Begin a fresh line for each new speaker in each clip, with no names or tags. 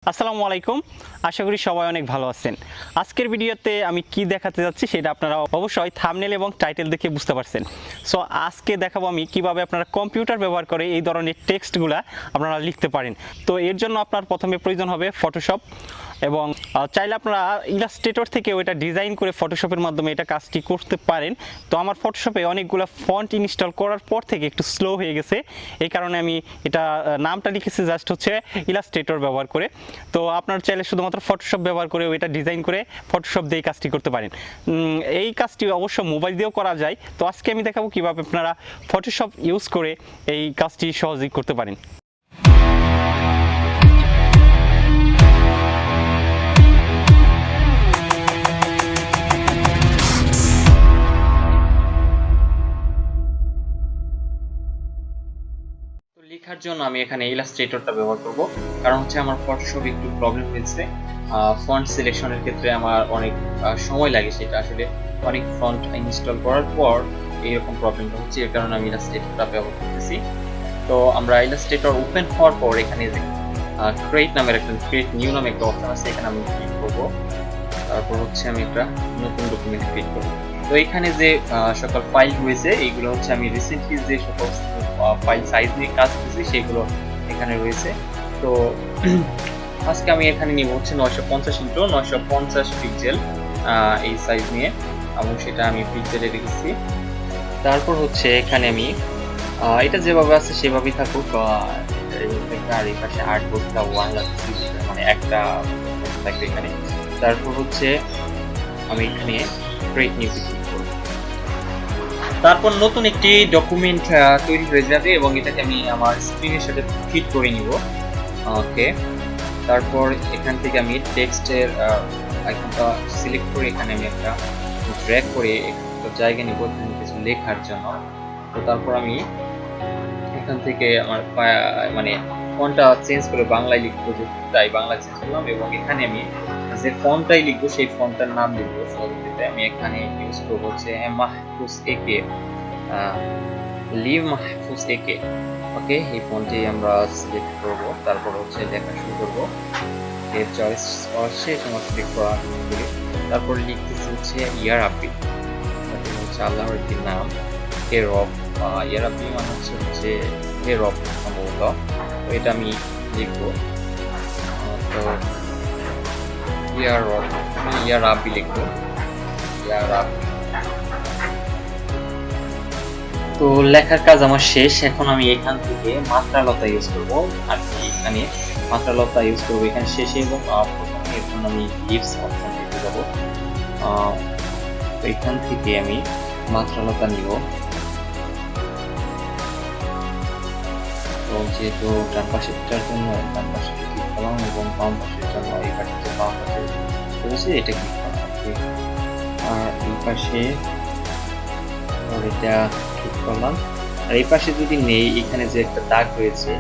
আসসালামু আলাইকুম, আশা করি সবাই অনেক ভালো আছেন। আজকের ভিডিওতে আমি কি দেখাতে যাচ্ছি সেটা আপনারা অবশ্যই থাম্বনেল এবং টাইটেল দেখে বুঝতে পারছেন। সো আজকে দেখাবো আমি কিভাবে আপনারা কম্পিউটার ব্যবহার করে এই ধরনের টেক্সটগুলা আপনারা লিখতে পারেন। তো এর জন্য আপনার প্রথমে প্রয়োজন হবে ফটোশপ, এবং চাইলে আপনারা ইলাস্ট্রেটর থেকে ওইটা ডিজাইন করে ফটোশপের মাধ্যমে এটা কাজটি করতে পারেন। তো আমার ফটোশপে অনেকগুলো ফন্ট ইনস্টল করার পর থেকে একটু স্লো হয়ে গেছে, এই কারণে আমি এটা নামটা লিখেছি জাস্ট হচ্ছে ইলাস্ট্রেটর ব্যবহার করে। তো আপনারা চাইলে শুধুমাত্র ফটোশপ ব্যবহার করে ওইটা ডিজাইন করে ফটোশপ দিয়ে কাজটি করতে পারেন। এই কাজটি অবশ্য মোবাইল দিয়েও করা যায়। তো আজকে আমি দেখাবো কীভাবে আপনারা ফটোশপ ইউজ করে এই কাজটি সহজেই করতে পারেন। লেখার জন্য আমি এখানে ইলাস্ট্রেটরটা ব্যবহার করব, কারণ হচ্ছে আমার ফটোশপে একটু প্রবলেম হয়েছে। ফন্ট সিলেকশনের ক্ষেত্রে আমার অনেক সময় লাগে, সেটা আসলে অনেক ফন্ট ইনস্টল করার পর এইরকম প্রবলেমটা হচ্ছে, এর কারণে আমি ইলাস্ট্রেটরটা ব্যবহার করতেছি। তো আমরা ইলাস্ট্রেটর ওপেন হওয়ার পর এখানে যে ক্রিয়েট নামের একটা ক্রিয়েট নিউ নামে একটা অপশন আছে, এখানে আমি ক্লিক করব। তারপর হচ্ছে আমি একটা নতুন ডকুমেন্ট ক্রিয়েট করব। তো এখানে যে সকল ফাইল রয়েছে এইগুলো হচ্ছে আমি রিসেন্টলি যে সকল ফাইল সাইজ নিয়ে কাজ করেছি সেগুলো এখানে রয়েছে। তো আজকে আমি এখানে নিব হচ্ছে 950x950 পিক্সেল এই সাইজ নিয়ে, এবং সেটা আমি পিক্সেলে রেখেছি। তারপর হচ্ছে এখানে আমি এটা যেভাবে আছে সেভাবেই থাকুক, আর এই পাশে আর্টবোর্ডটা ওয়ান লাগছে, মানে একটা থাকবে এখানে। তারপর হচ্ছে আমি এখানে ক্রিয়েট নিউ ক্লিক করব। তারপর নতুন একটি ডকুমেন্ট তৈরি হয়ে যাবে এবং এটাকে আমি আমার স্ক্রিনের সাথে ফিট করে নিব। ওকে, তারপর এখান থেকে আমি টেক্সটের আইকনটা সিলেক্ট করে এখানে আমি একটা ড্র্যাগ করে একটা জায়গা নিব কিছু লেখার জন্য। তো তারপর আমি এখান থেকে আমার মানে ফন্টটা চেঞ্জ করে বাংলায় লিখবো, তাই বাংলা চেঞ্জ করলাম, এবং এখানে আমি যে ফন্টটাই লিখবো সেই ফন্টটার নাম লিখবো। সহজে আমি এখানে ইউজ করবো হচ্ছে মাহফুজ একে, লিভ মাহফুজ একে। ওকে, এই ফন্টটি আমরা সিলেক্ট করব। তারপর হচ্ছে লেখা শুরু করবো, এর চয়েস আসছে তোমার সিলেক্ট করা করে। তারপর লিখতেছি হচ্ছে ইয়ার আব্বি, হচ্ছে আল্লাহর একটি নাম, এর রব। ইয়ার আব্বি মানে হচ্ছে এর রব সম্ভবত। তো এটা আমি লিখবো। তো ইয়ার আব্বি লিখবো, ইয়ার আব্বি। তো লেখার কাজ আমার শেষ। এখন আমি এখান থেকে মাত্রালতা ইউজ করবো, আর এখানে মাত্রালতা ইউজ করবো এখানে শেষে এবং প্রথমে। এখন আমি লিভস অপশন দিতে যাবো। তো এখান থেকে আমি মাত্রালতা নিব। তো যেহেতু ডান পাশেরটার জন্য ডান পাশে ক্লিক করলাম, এবং বাম পাশের জন্য এই পাশে বাম পাশে রয়েছে এটা ক্লিক করলাম। আর এই পাশে এটা ক্লিক করলাম। আর এই পাশে যদি নেই, এখানে যে একটা দাগ রয়েছে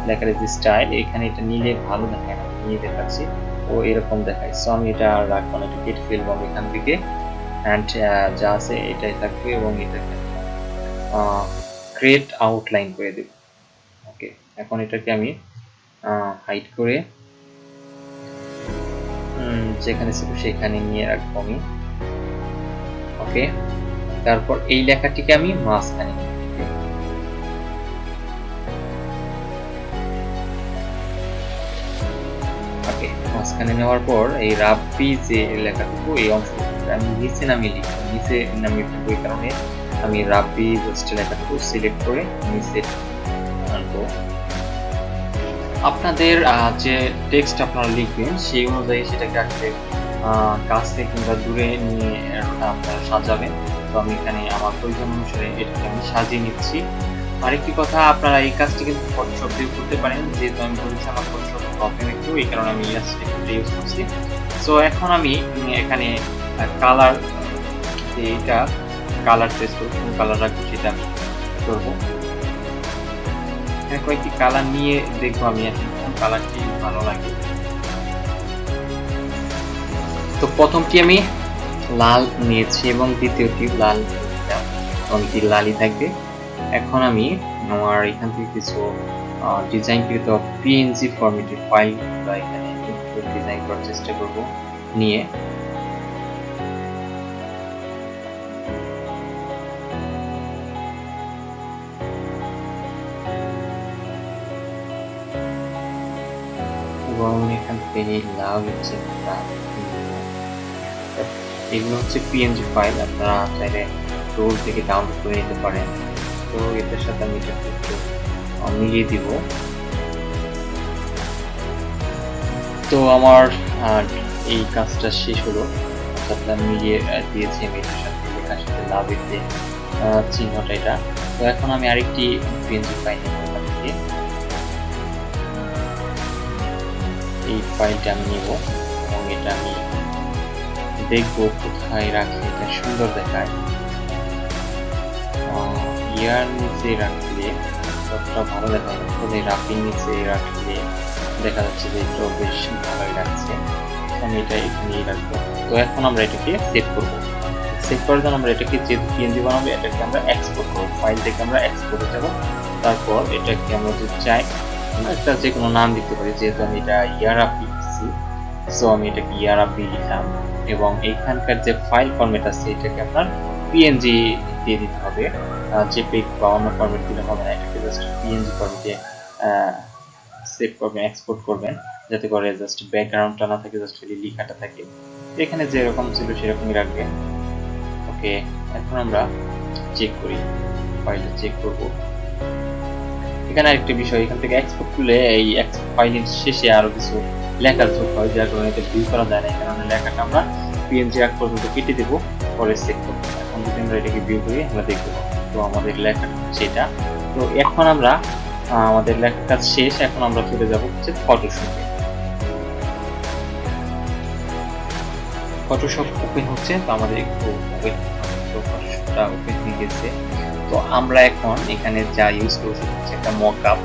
লেখার যে স্টাইল, এখানে এটা নিলে ভালো দেখায় না, নিয়ে দেখাচ্ছি ও এরকম দেখায়। সো আমি এটা রাখবো না, এটা কেটে ফেলবো এখান থেকে। অ্যান্ড যা আছে এটাই থাকবে, এবং এটাকে ক্রিয়েট আউটলাইন করে দেব। ওকে, এখন এটাকে আমি হাইড করে যেখানে ছিল সেখানে নিয়ে রাখবো আমি। ওকে, তারপর এই লেখাটিকে আমি মাঝখানে নিয়ে, ওকে, মাঝখানে নেওয়ার পর এই রাব্বি যে লেখাটুকু এই অংশটুকু আমি নিচে নামিয়ে লিখবো, নিচে নামিয়ে লিখবো। এই কারণে আমি রাব্বি জাস্ট লেখাটুকু সিলেক্ট করে নিচে আনবো। আপনাদের যে টেক্সট আপনারা লিখবেন সেই অনুযায়ী সেটাকে আসলে কাছে কিংবা দূরে নিয়ে আপনারা সাজাবেন। তো আমি এখানে আমার প্রয়োজন অনুসারে এটাকে আমি সাজিয়ে নিচ্ছি। আরেকটি কথা, আপনারা এই কাজটি কিন্তু ফটোশপ দিয়ে করতে পারেন, যেহেতু আমি বলেছি আমার ফটোশপ প্রবলেম একটু, এই কারণে আমি ইলাস্ট্রেটর ইউজ করছি। সো এখন আমি এখানে কালার, এইটা কালার চেঞ্জ করব, কোন কালার রাখবো সেটা আমি করবো। কয়েকটি কালার নিয়ে দেখবো আমি এখন কোন কালারটি ভালো লাগে। তো প্রথমটি আমি লাল নিয়েছি এবং দ্বিতীয়টি লাল, এবং লালই থাকবে। এখন আমি আমার এখান থেকে কিছু ডিজাইনকৃত পিএনজি ফরম্যাটের ফাইল এখানে সুন্দর ডিজাইন করার চেষ্টা করব নিয়ে। এবং এখান থেকে লাভ হচ্ছে এগুলো হচ্ছে পিএনজি ফাইল, আপনারা চাইলে রোল থেকে ডাউনলোড করে নিতে পারেন। তো এটার সাথে আমি এটা একটু মিলিয়ে দিব। তো আমার এই কাজটা শেষ হলো, অর্থাৎ মিলিয়ে দিয়েছি আমি এটার সাথে, লেখার সাথে লাভের যে চিহ্নটা এটা। তো এখন আমি আরেকটি পিএনজি ফাইল নেব, এখান থেকে এই ফাইলটা আমি নেব এবং এটা আমি দেখবো কোথায় রাখলে এটা সুন্দর দেখায়। ইয়ার নিচে রাখলে কতটা ভালো দেখায়, তবে রাফির নিচে রাখলে দেখা যাচ্ছে যে এটা বেশ ভালোই লাগছে। আমি এটা এখানেই রাখবো। তো এখন আমরা এটাকে সেভ করব। সেভ করার জন্য আমরা এটাকে যে পিএনজি বানাবো এটাকে আমরা এক্সপোর্ট করব, ফাইল থেকে আমরা এক্সপোর্টে যাব। তারপর এটাকে আমরা যদি চাই একটা যে কোনো নাম দিতে পারি, যেহেতু আমি এটা ইয়ারাপি দিচ্ছি, সো আমি এটাকে ইয়ারাপি লিখলাম এবং এইখানকার যে ফাইল ফরম্যাট আছে এটাকে আপনার পিএনজি দিয়ে দিতে হবে, জেপিইজি বা অন্য ফরম্যাট দিলে হবে না। এটাকে জাস্ট পিএনজি ফরম্যাটে সেভ করবেন, এক্সপোর্ট করবেন, যাতে করে জাস্ট ব্যাকগ্রাউন্ডটা না থাকে, জাস্ট খালি লেখাটা থাকে। এখানে যেরকম ছিল সেরকমই রাখবেন। ওকে, এখন আমরা চেক করি, ফাইলটা চেক করব। এখানে আরেকটা বিষয়, এখান থেকে এক্সপোর্ট করলে এই ফাইলের শেষে আরো কিছু লেখা যোগ হয়, যার কারণে এটা ভিউ করা যায় না। এই কারণে লেখাটা আমরা পিএনজি আগ পর্যন্ত কেটে দেব, পরে চেক করব। এখন যদি আমরা এটাকে ভিউ করি আমরা দেখব। তো আমাদের লেখাটা হচ্ছে এটা। তো এখন আমরা আমাদের লেখার কাজ শেষ, এখন আমরা চলে যাব হচ্ছে ফটোশপে। ফটোশপ ওপেন হচ্ছে, তো আমাদের একটু ওয়েট, তো ফটোশপটা ওপেন হয়ে গেছে। তো আমরা এখন এখানে যা ইউজ করছি হচ্ছে একটা মকআপ।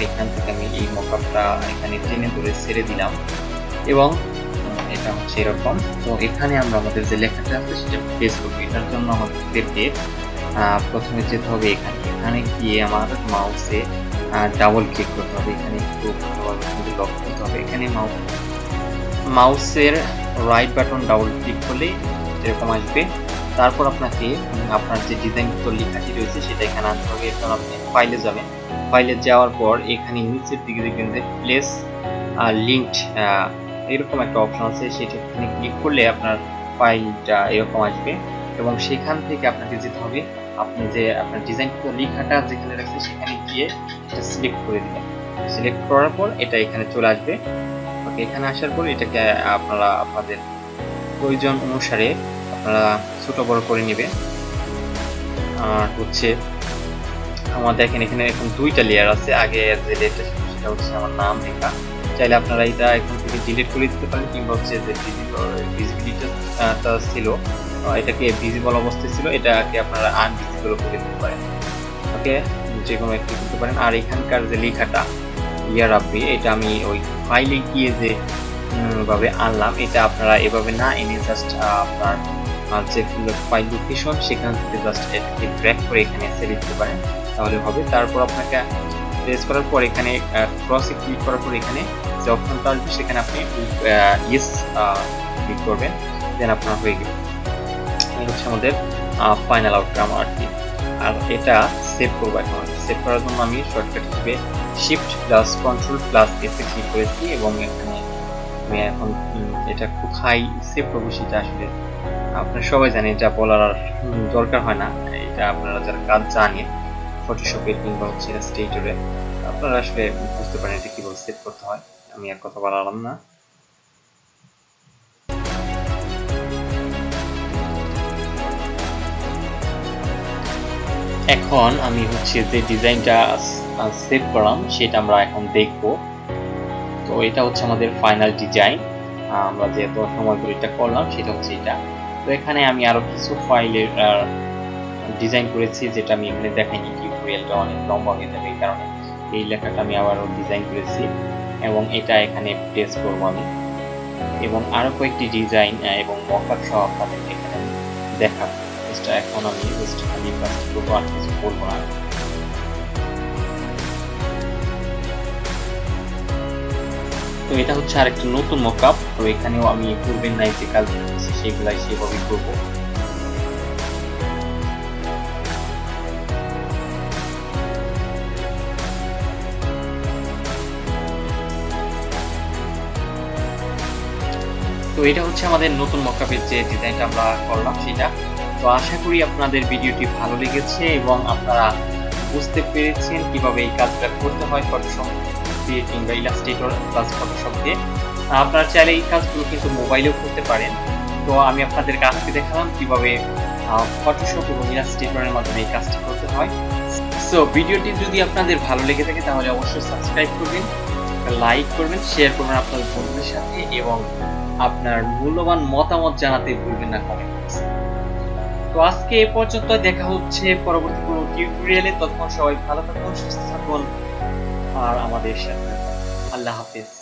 এখান থেকে আমি এই মকআপটা এখানে টেনে ধরে ছেড়ে দিলাম এবং এটা হচ্ছে এরকম। তো এখানে আমরা আমাদের যে লেখাটা আছে সেটা পেস্ট করবো। এটার জন্য আমাদেরকে প্রথমে যেতে হবে এখানে গিয়ে আমার মাউসে ডাবল ক্লিক করতে হবে। এখানে একটু ভালোভাবে লক্ষ্য করতে হবে। এখানে মাউসের রাইট বাটন ডাবল ক্লিক করলে এরকম আসবে। তারপর আপনাকে আপনার যে ডিজাইন লেখাটি রয়েছে সেটা এখানে আনতে হবে। এরপর আপনি ফাইলে যাবেন। ফাইলে যাওয়ার পর এখানে নিচের দিকে দেখবেন যে প্লেস লিঙ্কড এরকম একটা অপশন আছে, সেটা এখানে ক্লিক করলে আপনার ফাইলটা এরকম আসবে এবং সেখান থেকে আপনাকে যেতে হবে, আপনি যে আপনার ডিজাইন লেখাটা যেখানে রাখছে সেখানে গিয়ে এটা সিলেক্ট করে দিবেন। সিলেক্ট করার পর এটা এখানে চলে আসবে। ওকে, এখানে আসার পর এটাকে আপনারা আপনাদের প্রয়োজন অনুসারে আপনারা ছোট বড় করে নেবেন। আর হচ্ছে আমার দেখেন এখানে এখন দুইটা লেয়ার আছে। আগে যে লেয়ারটা ছিল সেটা হচ্ছে আমার নাম লেখা, চাইলে আপনারা এটা এখান থেকে ডিলিট করে দিতে পারেন, কিংবা হচ্ছে যে ভিজিবিলিটিটা ছিল এটাকে ভিজিবল অবস্থায় ছিল এটাকে আপনারা আনভিজিবল করে দিতে পারেন। ওকে, যে কোনো একটি করতে পারেন। আর এখানকার যে লেখাটা ইয়ারাপি, এটা আমি ওই ফাইলে গিয়ে যে ভাবে আনলাম, এটা আপনারা এভাবে না এনে জাস্ট আপনার যে ফাইল লোকেশন সেখান থেকে জাস্ট এটাকে ড্র্যাগ করে এখানে ছেড়ে দিতে পারেন, তাহলে হবে। তারপর আপনাকে প্রেস করার পর এখানে ক্রসে ক্লিক করার পর এখানে যে অপশনটা আসবে সেখানে আপনি ইয়েস ক্লিক করবেন, দেন আপনার হয়ে গেল। এই হচ্ছে আমাদের ফাইনাল আউটকাম আর কি। আর এটা সেভ করবো। এখন সেভ করার জন্য আমি শর্টকাট হিসেবে shift plus control plus S A click করেছি এবং এখানে আমি এখন এটা কোথায় সেভ করবো সেটা আসলে আপনারা সবাই জানেন, এটা বলার আর দরকার হয় না। এটা আপনারা যারা কাজ জানেন ফটোশপে কিংবা হচ্ছে ইলাস্ট্রেটরে, আপনারা আসলে বুঝতে পারেন এটা কিভাবে সেভ করতে হয়। আমি আর কথা বলালাম না। এখন আমি হচ্ছে যে ডিজাইনটা সেভ করলাম সেটা আমরা এখন দেখব। তো এটা হচ্ছে আমাদের ফাইনাল ডিজাইন। আমরা যে এত সময় করে এটা করলাম সেটা হচ্ছে এটা। তো এখানে আমি আরো কিছু ফাইলের ডিজাইন করেছি, যেটা আমি এখানে দেখাইনি, টিউটোরিয়ালটা অনেক লম্বা হয়ে যাবে এই কারণে। এই লেখাটা আমি আবারও ডিজাইন করেছি এবং এটা এখানে পেস্ট করব আমি, এবং আরো কয়েকটি ডিজাইন এবং মকআপ সহ আপনাদের এখানে দেখাবো। এখন আমি জাস্ট খালি কাজ করবো, আর কিছু করবো না। তো এটা হচ্ছে আরেকটা নতুন মকআপ। তো এখানেও আমি পূর্বের নাই যে কাজ করতেছি সেগুলাই সেভাবেই করব। তো এটা হচ্ছে আমাদের নতুন মকআপের যে ডিজাইনটা আমরা করলাম সেটা। তো আশা করি আপনাদের ভিডিওটি ভালো লেগেছে এবং আপনারা বুঝতে পেরেছেন কিভাবে এই কাজটা করতে হয় ফটোশপ দিয়ে কিংবা ইলাস্ট্রেটর প্লাস ফটোশপ দিয়ে। আপনারা চাইলে এই কাজগুলো কিন্তু মোবাইলেও করতে পারেন। তো আমি আপনাদের কাজকে দেখালাম কিভাবে ফটোশপ এবং ইলাস্ট্রেটরের মাধ্যমে এই কাজটি করতে হয়। সো ভিডিওটি যদি আপনাদের ভালো লেগে থাকে তাহলে অবশ্যই সাবস্ক্রাইব করবেন, লাইক করবেন, শেয়ার করবেন আপনাদের বন্ধুদের সাথে এবং আপনার মূল্যবান মতামত জানাতে ভুলবেন না কমেন্ট বক্সে। তো আজকে এ পর্যন্ত, দেখা হচ্ছে পরবর্তী কোনো টিউটোরিয়ালে। ততক্ষণ সবাই ভালো থাকুন, সুস্থ থাকুন আর আমাদের সাথে। আল্লাহ হাফেজ।